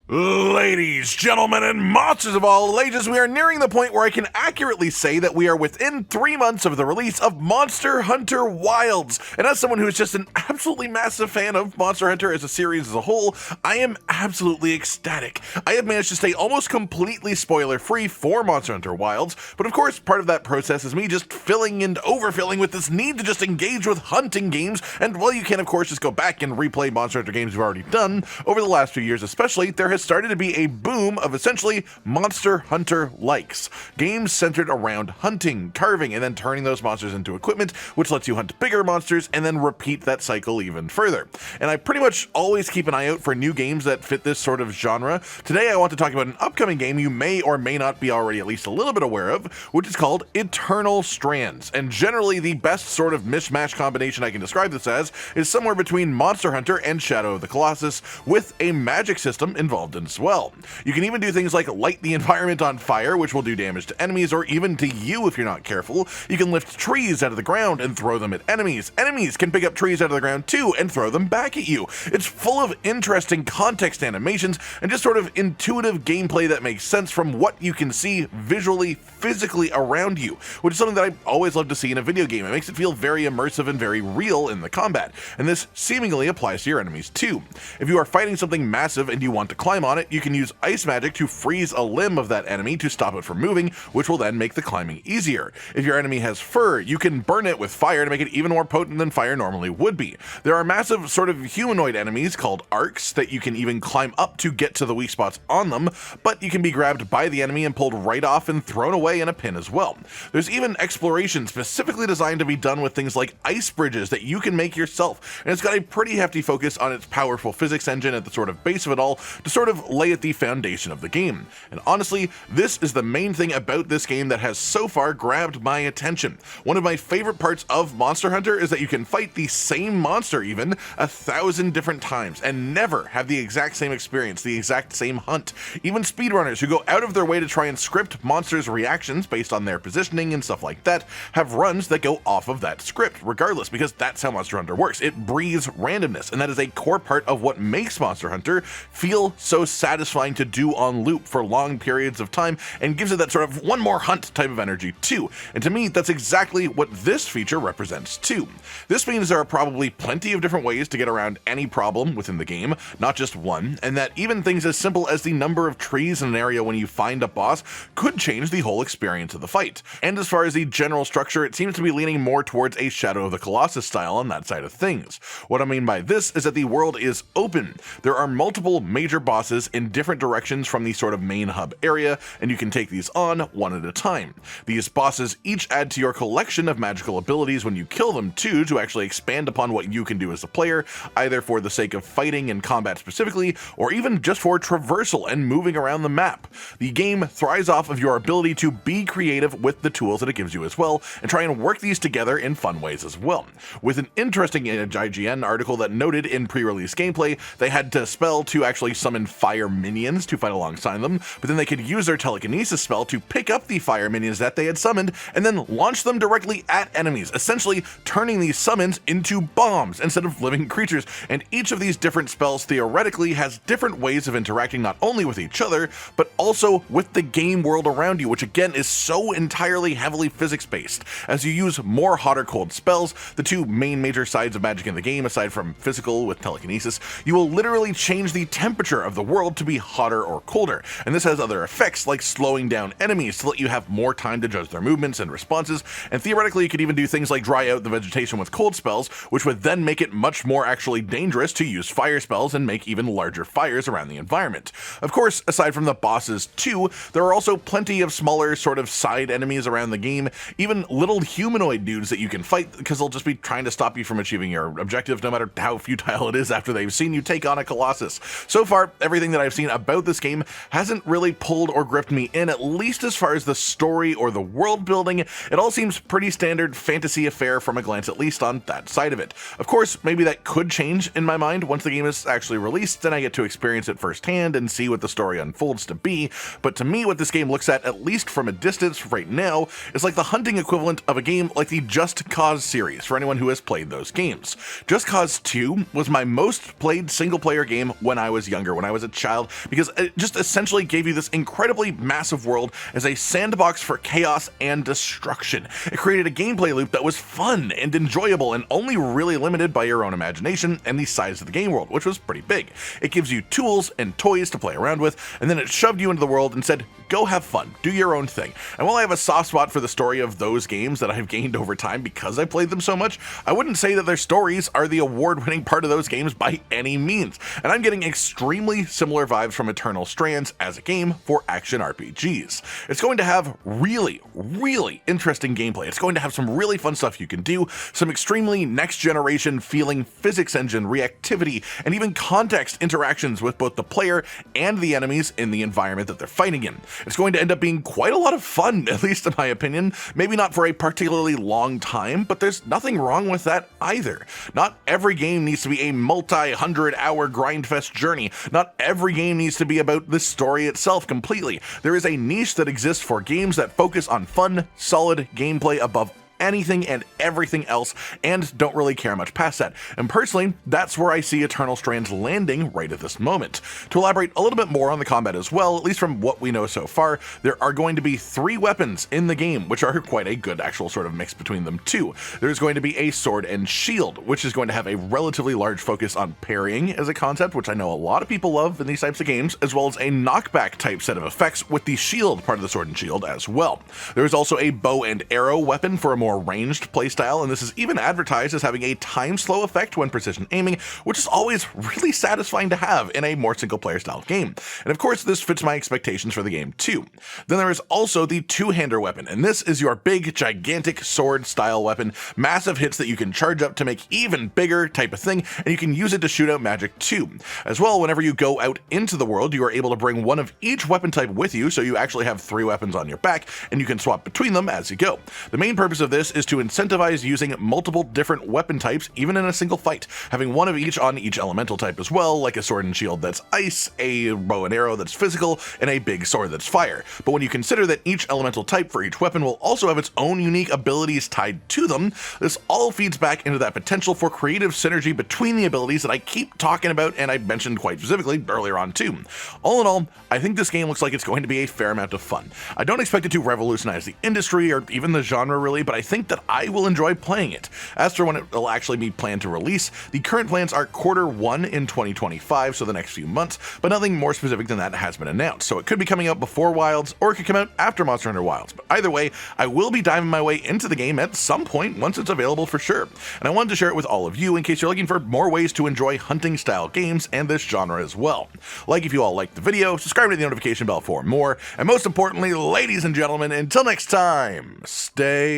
Ladies, gentlemen, and monsters of all ages, we are nearing the point where I can accurately say that we are within 3 months of the release of Monster Hunter Wilds. And as someone who is just an absolutely massive fan of Monster Hunter as a series as a whole, I am absolutely ecstatic. I have managed to stay almost completely spoiler-free for Monster Hunter Wilds, but of course, part of that process is me just filling and overfilling with this need to just engage with hunting games, and while you can of course just go back and replay Monster Hunter games you've already done, over the last few years especially, there has started to be a boom of essentially Monster Hunter likes. Games centered around hunting, carving, and then turning those monsters into equipment, which lets you hunt bigger monsters and then repeat that cycle even further. And I pretty much always keep an eye out for new games that fit this sort of genre. Today I want to talk about an upcoming game you may or may not be already at least a little bit aware of, which is called Eternal Strands. And generally the best sort of mishmash combination I can describe this as is somewhere between Monster Hunter and Shadow of the Colossus, with a magic system involved in as well. You can even do things like light the environment on fire, which will do damage to enemies or even to you if you're not careful. You can lift trees out of the ground and throw them at enemies. Enemies can pick up trees out of the ground too and throw them back at you. It's full of interesting context animations and just sort of intuitive gameplay that makes sense from what you can see visually, physically around you, which is something that I always love to see in a video game. It makes it feel very immersive and very real in the combat, and this seemingly applies to your enemies too. If you are fighting something massive and you want to climb on it, you can use ice magic to freeze a limb of that enemy to stop it from moving, which will then make the climbing easier. If your enemy has fur, you can burn it with fire to make it even more potent than fire normally would be. There are massive sort of humanoid enemies called arcs that you can even climb up to get to the weak spots on them, but you can be grabbed by the enemy and pulled right off and thrown away in a pin as well. There's even exploration specifically designed to be done with things like ice bridges that you can make yourself, and it's got a pretty hefty focus on its powerful physics engine at the sort of base of it all to sort of lay at the foundation of the game. And honestly, this is the main thing about this game that has so far grabbed my attention. One of my favorite parts of Monster Hunter is that you can fight the same monster even 1,000 different times and never have the exact same experience, the exact same hunt. Even speedrunners who go out of their way to try and script monsters' reactions based on their positioning and stuff like that have runs that go off of that script regardless, because that's how Monster Hunter works. It breathes randomness, and that is a core part of what makes Monster Hunter feel so satisfying to do on loop for long periods of time and gives it that sort of one more hunt type of energy too. And to me, that's exactly what this feature represents too. This means there are probably plenty of different ways to get around any problem within the game, not just one, and that even things as simple as the number of trees in an area when you find a boss could change the whole experience of the fight. And as far as the general structure, it seems to be leaning more towards a Shadow of the Colossus style on that side of things. What I mean by this is that the world is open. There are multiple major bosses in different directions from the sort of main hub area, and you can take these on one at a time. These bosses each add to your collection of magical abilities when you kill them too, to actually expand upon what you can do as a player, either for the sake of fighting and combat specifically, or even just for traversal and moving around the map. The game thrives off of your ability to be creative with the tools that it gives you as well, and try and work these together in fun ways as well. With an interesting IGN article that noted in pre-release gameplay, they had to spell to actually summon fire minions to fight alongside them, but then they could use their telekinesis spell to pick up the fire minions that they had summoned and then launch them directly at enemies, essentially turning these summons into bombs instead of living creatures. And each of these different spells theoretically has different ways of interacting not only with each other, but also with the game world around you, which again is so entirely heavily physics-based. As you use more hot or cold spells, the two main major sides of magic in the game, aside from physical with telekinesis, you will literally change the temperature of the world to be hotter or colder, and this has other effects like slowing down enemies to let you have more time to judge their movements and responses, and theoretically you could even do things like dry out the vegetation with cold spells, which would then make it much more actually dangerous to use fire spells and make even larger fires around the environment. Of course, aside from the bosses too, there are also plenty of smaller sort of side enemies around the game, even little humanoid dudes that you can fight because they'll just be trying to stop you from achieving your objective no matter how futile it is after they've seen you take on a Colossus. So far, everything that I've seen about this game hasn't really pulled or gripped me in, at least as far as the story or the world building. It all seems pretty standard fantasy affair from a glance, at least on that side of it. Of course, maybe that could change in my mind once the game is actually released and I get to experience it firsthand and see what the story unfolds to be, but to me what this game looks at least from a distance right now, is like the hunting equivalent of a game like the Just Cause series, for anyone who has played those games. Just Cause 2 was my most played single player game when I was younger, when I was was a child, because it just essentially gave you this incredibly massive world as a sandbox for chaos and destruction. It created a gameplay loop that was fun and enjoyable and only really limited by your own imagination and the size of the game world, which was pretty big. It gives you tools and toys to play around with, and then it shoved you into the world and said, go have fun, do your own thing. And while I have a soft spot for the story of those games that I've gained over time because I played them so much, I wouldn't say that their stories are the award-winning part of those games by any means. And I'm getting extremely similar vibes from Eternal Strands as a game for action RPGs. It's going to have really, really interesting gameplay. It's going to have some really fun stuff you can do, some extremely next-generation feeling physics engine reactivity, and even context interactions with both the player and the enemies in the environment that they're fighting in. It's going to end up being quite a lot of fun, at least in my opinion. Maybe not for a particularly long time, but there's nothing wrong with that either. Not every game needs to be a multi-100-hour grindfest journey. Not every game needs to be about the story itself completely. There is a niche that exists for games that focus on fun, solid gameplay above anything and everything else, and don't really care much past that. And personally, that's where I see Eternal Strands landing right at this moment. To elaborate a little bit more on the combat as well, at least from what we know so far, there are going to be 3 weapons in the game, which are quite a good actual sort of mix between them too. There's going to be a sword and shield, which is going to have a relatively large focus on parrying as a concept, which I know a lot of people love in these types of games, as well as a knockback type set of effects with the shield part of the sword and shield as well. There is also a bow and arrow weapon for a more ranged playstyle, and this is even advertised as having a time slow effect when precision aiming, which is always really satisfying to have in a more single player style game. And of course, this fits my expectations for the game too. Then there is also the two-hander weapon, and this is your big, gigantic sword style weapon, massive hits that you can charge up to make even bigger type of thing, and you can use it to shoot out magic too. As well, whenever you go out into the world, you are able to bring one of each weapon type with you, so you actually have 3 weapons on your back, and you can swap between them as you go. The main purpose of this is to incentivize using multiple different weapon types even in a single fight, having one of each on each elemental type as well, like a sword and shield that's ice, a bow and arrow that's physical, and a big sword that's fire. But when you consider that each elemental type for each weapon will also have its own unique abilities tied to them, this all feeds back into that potential for creative synergy between the abilities that I keep talking about and I mentioned quite specifically earlier on too. All in all, I think this game looks like it's going to be a fair amount of fun. I don't expect it to revolutionize the industry or even the genre really, but I think that I will enjoy playing it. As for when it will actually be planned to release, the current plans are Q1 in 2025, so the next few months, but nothing more specific than that has been announced. So it could be coming out before Wilds, or it could come out after Monster Hunter Wilds. But either way, I will be diving my way into the game at some point once it's available for sure. And I wanted to share it with all of you in case you're looking for more ways to enjoy hunting style games and this genre as well. Like if you all liked the video, subscribe to the notification bell for more, and most importantly, ladies and gentlemen, until next time, stay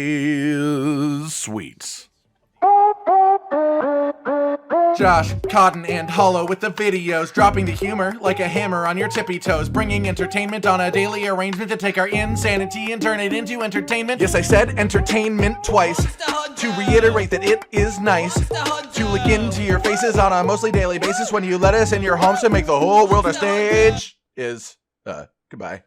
sweet. Josh, Cotton, and Hollow with the videos, dropping the humor like a hammer on your tippy toes, bringing entertainment on a daily arrangement to take our insanity and turn it into entertainment. Yes, I said entertainment twice, to reiterate that it is nice to look into your faces on a mostly daily basis when you let us in your homes to make the whole world a stage. Goodbye.